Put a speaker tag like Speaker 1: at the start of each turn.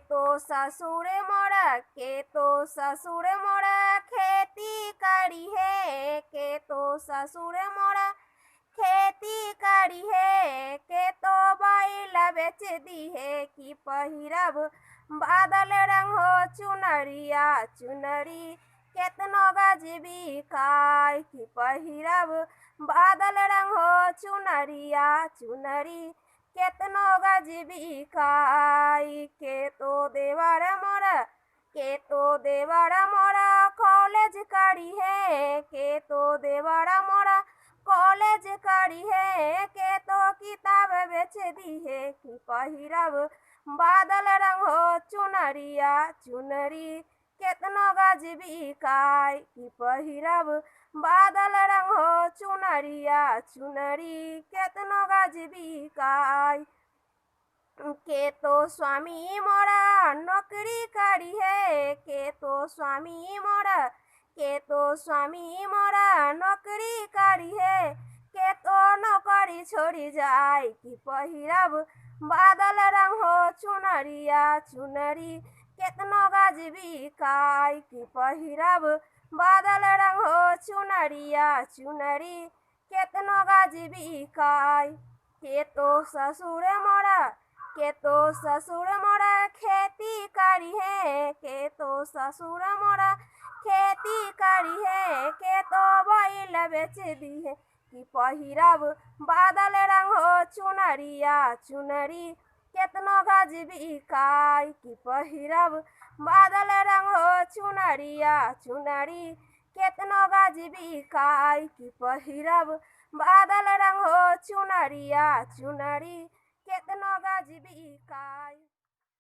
Speaker 1: तो ससुर मोरा के तो ससुर मोरा खेती करी है, के तो ससुर मोरा खेती करी है, के तो बैला बेच दी है कि पहिरब बादल रंग हो चुनरिया चुनरी केतनो गजबी काय कि पहिरब बादल रंग हो चुनरिया चुनरी केतनो गजबी काय। के तो देवर मोरा के तो देवर मोरा कॉलेज करी है, के तो देवर मोरा कॉलेज करी है, के तो किताब बेच दी है कि पहिरब बादल रंग हो चुनरिया चुनरी केतनो गजबी काय कि पहिरब बादल रंग हो चुनरिया चुनरी केतनो गजबी काय। के तो स्वामी मोरा नौकरी करी है, के तो स्वामी मोरा के तो स्वामी मोरा नौकरी करी है, के तो नौकरी छोड़ी जाए कि पहिरब बादल रंग हो चुनरिया चुनरी केतनो गजबी काय कि पहिरब बादल रंग हो चुनरिया चुनरी केतनो गजबी काय। के तो ससुर मोरा के तो ससुर मोरा खेती करी है, के तो ससुर मोरा खेती करी है, के तो बैल बेच दी है कि पहिरब बादल रंग हो चुनरिया चुनरी केतनो गजबी काय कि पहिरब बादल रंग हो चुनरिया चुनरी केतनो गजबी काय कि पहिरब बादल रंग हो चुनरिया चुनरी केतनो गजबी काय।